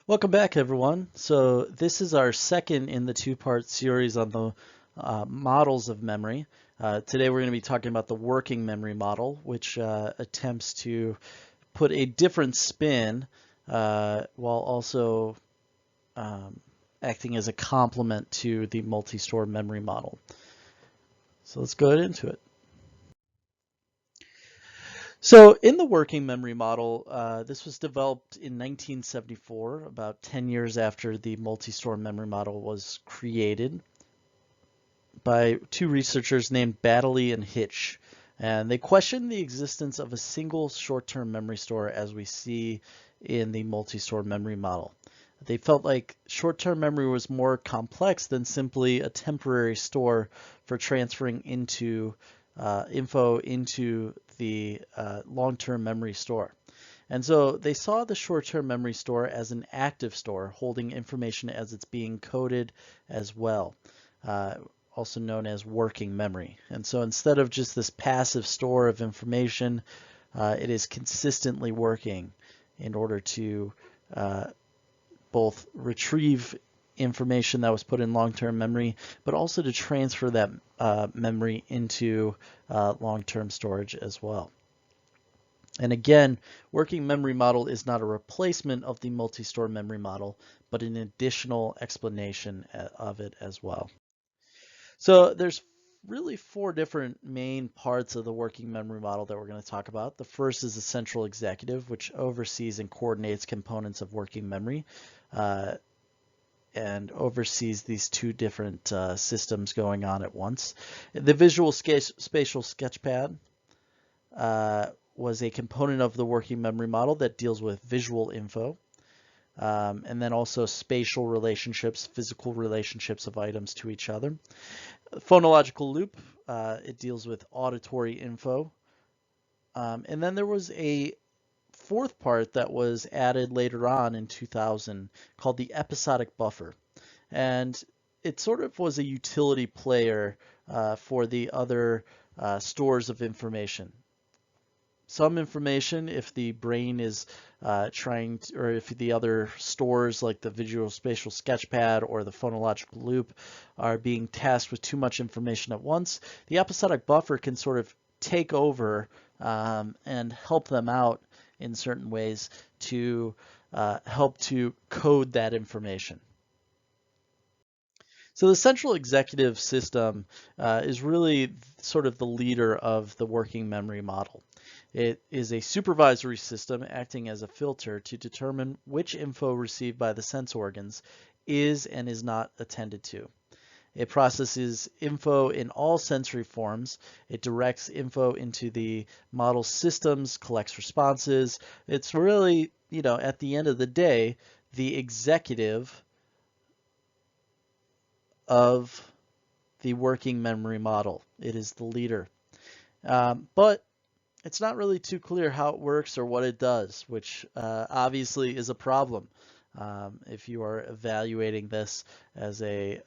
Welcome back, everyone. So this is our second in the two-part series on the models of memory. Today we're going to be talking about the working memory model, which attempts to put a different spin while also acting as a complement to the multi-store memory model. So let's go into it. So in the working memory model, this was developed in 1974, about 10 years after the multi-store memory model was created by two researchers named Baddeley and Hitch. And they questioned the existence of a single short-term memory store as we see in the multi-store memory model. They felt like short-term memory was more complex than simply a temporary store for transferring into info into the long-term memory store. And so they saw the short-term memory store as an active store, holding information as it's being coded as well, also known as working memory. And so instead of just this passive store of information, it is consistently working in order to both retrieve information that was put in long-term memory, but also to transfer that memory into long-term storage as well. And again, working memory model is not a replacement of the multi-store memory model, but an additional explanation of it as well. So there's really four different main parts of the working memory model that we're going to talk about. The first is the central executive, which oversees and coordinates components of working memory. And oversees these two different systems going on at once. The visual spatial sketchpad was a component of the working memory model that deals with visual info. And then also spatial relationships, physical relationships of items to each other. Phonological loop, it deals with auditory info. And then there was a fourth part that was added later on in 2000 called the episodic buffer. And it sort of was a utility player for the other stores of information. Some information, if the brain is trying to, or if the other stores like the visual spatial sketchpad or the phonological loop are being tasked with too much information at once, the episodic buffer can sort of take over and help them out in certain ways to help to code that information. So the central executive system is really sort of the leader of the working memory model. It is a supervisory system acting as a filter to determine which info received by the sense organs is and is not attended to. It processes info in all sensory forms. It directs info into the model systems, collects responses. It's really, at the end of the day, the executive of the working memory model. It is the leader. But it's not really too clear how it works or what it does, which obviously is a problem if you are evaluating this as a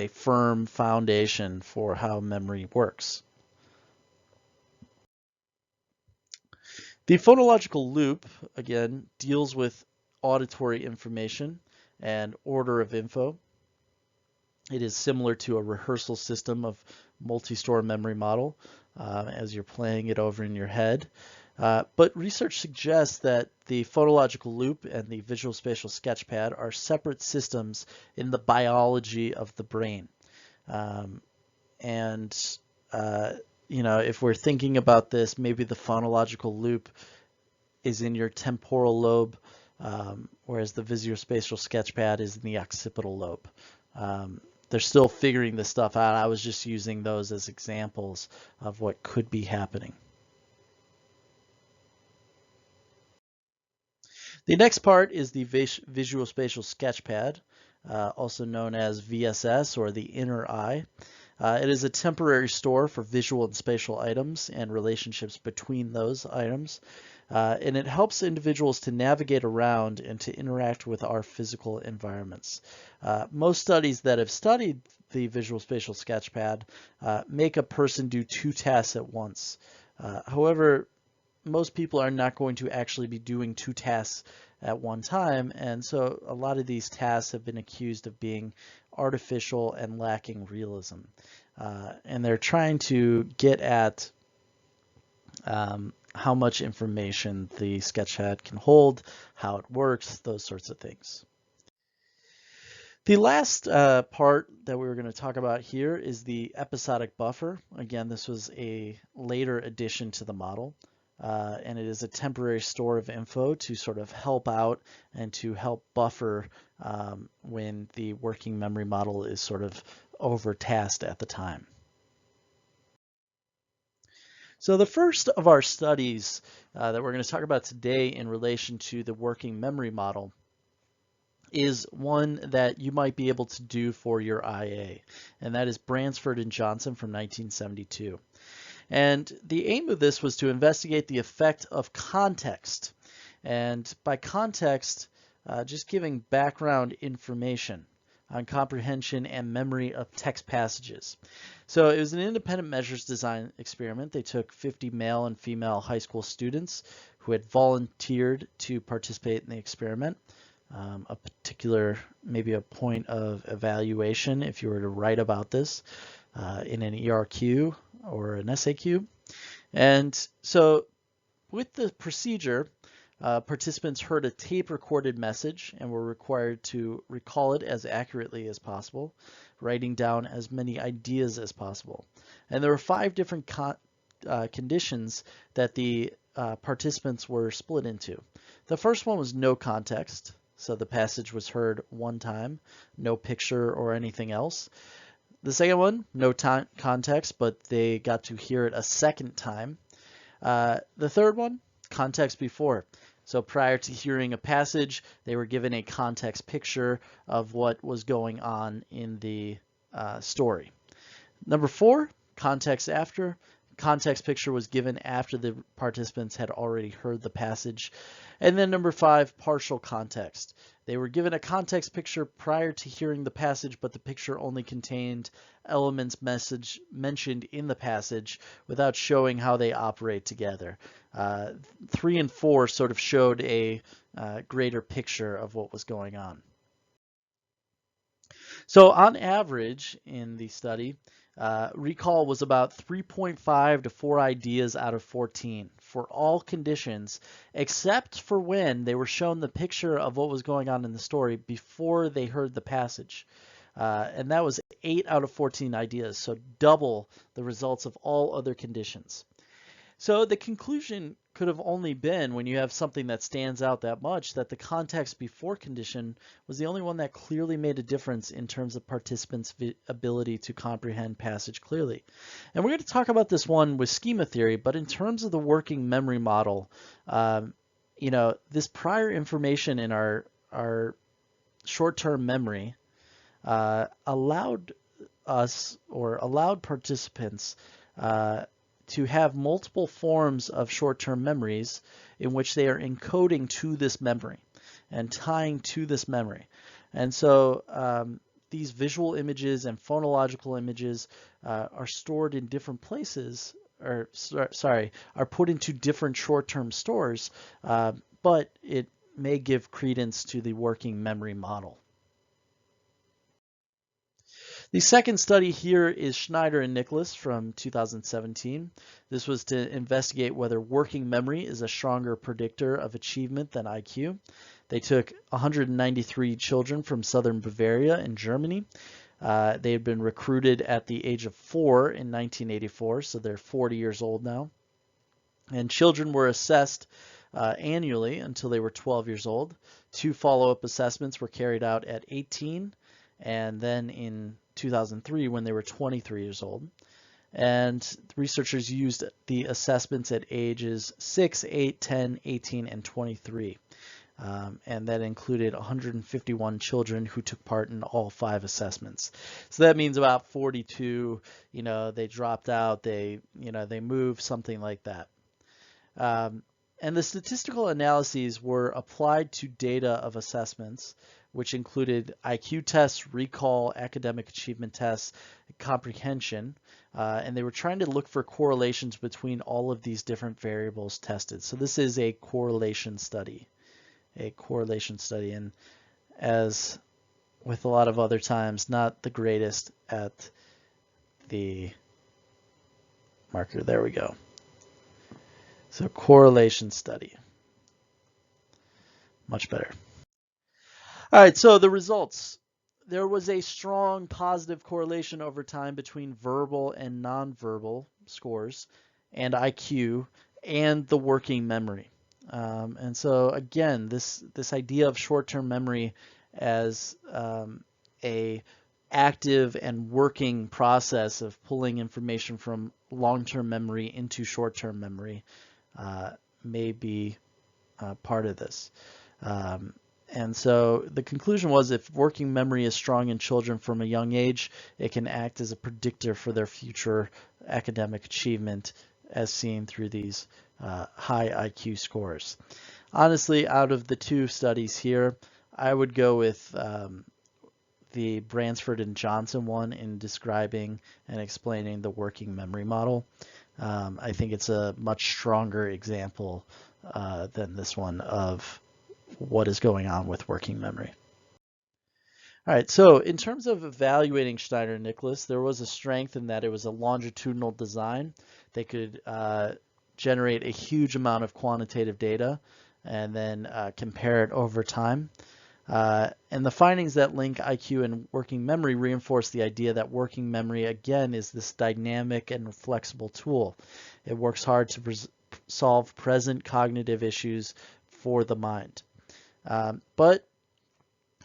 firm foundation for how memory works. The phonological loop, again, deals with auditory information and order of info. It is similar to a rehearsal system of multi-store memory model as you're playing it over in your head. But research suggests that the phonological loop and the visual spatial sketchpad are separate systems in the biology of the brain. If we're thinking about this, maybe the phonological loop is in your temporal lobe, whereas the visual spatial sketchpad is in the occipital lobe. They're still figuring this stuff out. I was just using those as examples of what could be happening. The next part is the visual spatial sketchpad, also known as VSS or the inner eye. It is a temporary store for visual and spatial items and relationships between those items. And it helps individuals to navigate around and to interact with our physical environments. Most studies that have studied the visual spatial sketchpad make a person do two tasks at once. However, most people are not going to actually be doing two tasks at one time, and so a lot of these tasks have been accused of being artificial and lacking realism. And they're trying to get at how much information the sketchpad can hold, how it works, those sorts of things. The last part that we were going to talk about here is the episodic buffer. Again, this was a later addition to the model, and it is a temporary store of info to sort of help out and to help buffer when the working memory model is sort of overtasked at the time. So the first of our studies that we're going to talk about today in relation to the working memory model is one that you might be able to do for your IA, and that is Bransford and Johnson from 1972. And the aim of this was to investigate the effect of context. And by context, just giving background information on comprehension and memory of text passages. So it was an independent measures design experiment. They took 50 male and female high school students who had volunteered to participate in the experiment. A particular, maybe a point of evaluation if you were to write about this in an ERQ or an SAQ. And so with the procedure, participants heard a tape recorded message and were required to recall it as accurately as possible, writing down as many ideas as possible. And there were 5 different conditions that the participants were split into. The first one was no context. So the passage was heard one time, no picture or anything else. The second one, no context, but they got to hear it a second time. The third one, context before. So prior to hearing a passage, they were given a context picture of what was going on in the story. Number 4, context after. Context picture was given after the participants had already heard the passage. And then number 5, partial context. They were given a context picture prior to hearing the passage, but the picture only contained elements mentioned in the passage without showing how they operate together. 3 and 4 sort of showed a greater picture of what was going on. So on average in the study, recall was about 3.5 to 4 ideas out of 14 for all conditions, except for when they were shown the picture of what was going on in the story before they heard the passage. And that was 8 out of 14 ideas, so double the results of all other conditions. So the conclusion could have only been, when you have something that stands out that much, that the context before condition was the only one that clearly made a difference in terms of participants' ability to comprehend passage clearly. And we're going to talk about this one with schema theory, but in terms of the working memory model, this prior information in our short-term memory allowed participants to have multiple forms of short-term memories in which they are encoding to this memory and tying to this memory. And so these visual images and phonological images are stored in different places, or are put into different short-term stores, but it may give credence to the working memory model. The second study here is Schneider and Nicholas from 2017. This was to investigate whether working memory is a stronger predictor of achievement than IQ. They took 193 children from southern Bavaria in Germany. They had been recruited at the age of 4 in 1984, so they're 40 years old now. And children were assessed annually until they were 12 years old. 2 follow-up assessments were carried out at 18 and then in 2003 when they were 23 years old. And researchers used the assessments at ages 6, 8, 10, 18, and 23. And that included 151 children who took part in all 5 assessments. So that means about 42, they dropped out, they moved, something like that. And the statistical analyses were applied to data of assessments, which included IQ tests, recall, academic achievement tests, comprehension. and they were trying to look for correlations between all of these different variables tested. So this is a correlation study, and as with a lot of other times, not the greatest at the marker. There we go. So correlation study, much better. All right, so the results. There was a strong positive correlation over time between verbal and nonverbal scores and IQ and the working memory. And so again, this idea of short-term memory as a active and working process of pulling information from long-term memory into short-term memory may be part of this. And so the conclusion was if working memory is strong in children from a young age, it can act as a predictor for their future academic achievement as seen through these high IQ scores. Honestly, out of the two studies here, I would go with the Bransford and Johnson one in describing and explaining the working memory model. I think it's a much stronger example than this one of what is going on with working memory. All right, so in terms of evaluating schneiderNicholas, there was a strength in that it was a longitudinal design. They could generate a huge amount of quantitative data and then compare it over time. And the findings that link IQ and working memory reinforce the idea that working memory, again, is this dynamic and flexible tool. It works hard to solve present cognitive issues for the mind. But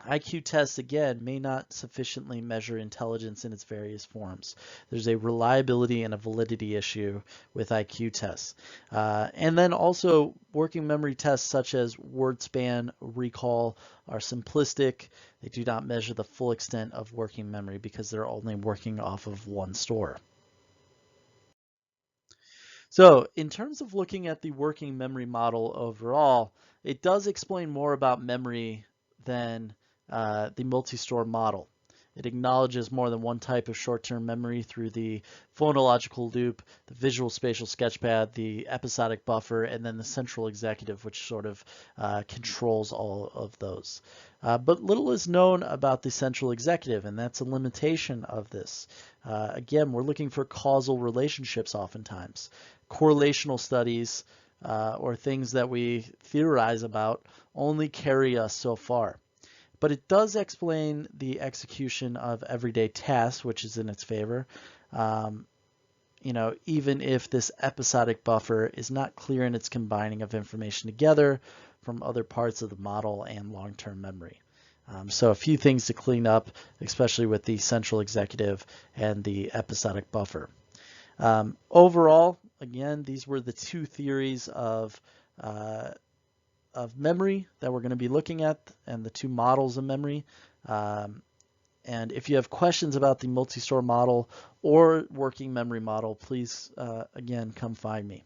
IQ tests, again, may not sufficiently measure intelligence in its various forms. There's a reliability and a validity issue with IQ tests. And then also working memory tests such as word span, recall are simplistic. They do not measure the full extent of working memory because they're only working off of one store. So in terms of looking at the working memory model overall, it does explain more about memory than the multi-store model. It acknowledges more than one type of short-term memory through the phonological loop, the visual spatial sketchpad, the episodic buffer, and then the central executive, which sort of controls all of those. But little is known about the central executive, and that's a limitation of this. Again, we're looking for causal relationships oftentimes. Correlational studies or things that we theorize about only carry us so far. But it does explain the execution of everyday tasks, which is in its favor, even if this episodic buffer is not clear in its combining of information together from other parts of the model and long-term memory. So a few things to clean up, especially with the central executive and the episodic buffer. Overall, again, these were the two theories of memory that we're going to be looking at and the two models of memory. And if you have questions about the multi-store model or working memory model, please, again, come find me.